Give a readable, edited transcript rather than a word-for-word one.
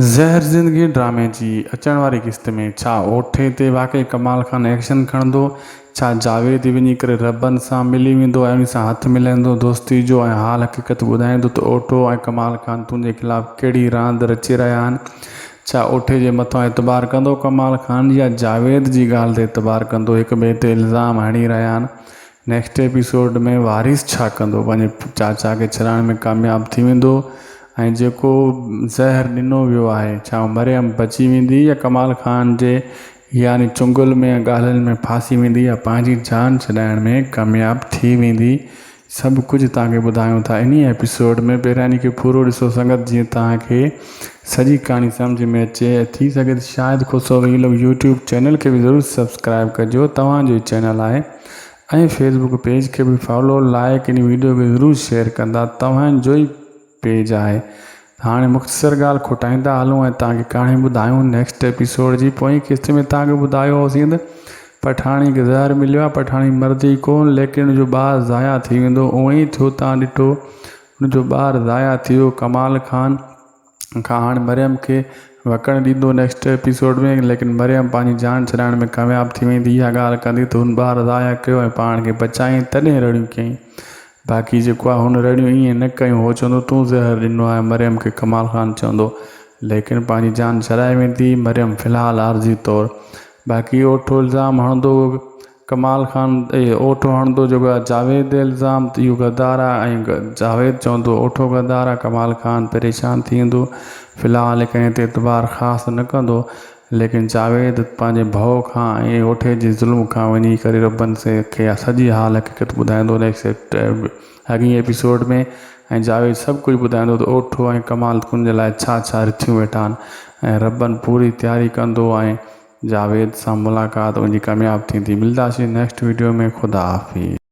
ज़हर ज़िंदगी ड्रामे जी अचण वारी क़िस्त में छा ओठे ते वाक़ई कमाल खान एक्शन खणंदो, छा जावेद वञी करे रबन सां मिली वेंदो ऐं उन सां हथ मिलाईंदो दोस्ती जो ऐं हाल हक़ीक़त ॿुधाईंदो त ओठो ऐं कमाल खान तुंहिंजे ख़िलाफ़ कहिड़ी रांदि रचे रहिया आहिनि। छा ओठे जे मथां एतबार कंदो कमाल खान या जावेद जी ॻाल्हि ते एतबार कंदो, हिक ॿिए ते इल्ज़ाम हणी रहिया आहिनि। नेक्स्ट एपिसोड में वारिस छा कंदो, पंहिंजे चाचा खे छॾाइण में कामयाबु थी वेंदो ऐं जेको ज़हर ॾिनो वियो आहे छा मरियम बची वेंदी या कमाल खान जे यानी चुंगल में ॻाल्हियुनि में फासी वेंदी या पंहिंजी जान छॾाइण में कामयाबु थी वेंदी। सभु कुझु तव्हांखे ॿुधायूं था इन एपिसोड में। पहिरियां इन खे पूरो ॾिसो संगत जीअं तव्हांखे सॼी कहाणी सम्झ में अचे। थी सघे त शायदि खुसो वीलो यूट्यूब चैनल खे बि ज़रूरु सब्सक्राइब कजो, तव्हांजो ई चैनल आहे, ऐं फेसबुक पेज खे बि फॉलो लाइक इन वीडियो खे ज़रूरु शेयर कंदा, तव्हांजो ई पेज आहे। हाँ मुख़्तसर ॻाल्हि खुटाईंदा हलूं ऐं तव्हांखे कहाणी ॿुधायूं नेक्स्ट एपिसोड जी। पोइ क़िस्त में तव्हांखे ॿुधायो होसीं त पठाणी खे ज़हर मिलियो आहे, पठाणी मरदी कोन लेकिन उनजो ॿारु ज़ाया थी वेंदो। उअं ई थियो तव्हां ॾिठो, उनजो ॿारु ज़ाया थी वियो कमाल खान खां। हाणे मरियम खे वकण ॾींदो नेक्स्ट एपिसोड में, लेकिन मरियम पंहिंजी जान छॾाइण में कामयाबु थी वेंदी। इहा ॻाल्हि कंदी त हुन ॿारु ज़ाया कयो ऐं पाण खे बचाईं, तॾहिं रड़ियूं कयईं। बाक़ी जेको आहे हुन रड़ियूं ईअं न कयूं, हो चवंदो तूं ज़हर ॾिनो आहे, मरियम खे कमाल खान चवंदो, लेकिन पंहिंजी जान छॾाए वेंदी मरियम फ़िलहालु आर्ज़ी तौरु। बाक़ी ओठो इल्ज़ाम हणंदो कमाल खान, ओठो हणंदो जेको आहे जावेद इल्ज़ाम त इहो गद्दार आहे, ऐं जावेद चवंदो ओठो गद्दार आहे। कमाल खान परेशान थी वेंदो, फ़िलहालु कंहिं ते एतबार ख़ासि न कंदो, लेकिन जावेद पंहिंजे भउ खां ऐं ओठे जे ज़ुल्म खां वञी करे रबन से खे सॼी हाल हक़ीक़त ॿुधाईंदो नेक्स्ट अॻी एपिसोड में। ऐं जावेद सभु कुझु ॿुधाईंदो त ओठो ऐं कमाल तुंहिंजे लाइ छा छा रिथियूं वेठा आहिनि, ऐं रबन पूरी तयारी कंदो ऐं जावेद सां मुलाक़ात उनजी कामयाबु थींदी। मिलंदासीं नेक्स्ट वीडियो में। ख़ुदा हाफ़िज़।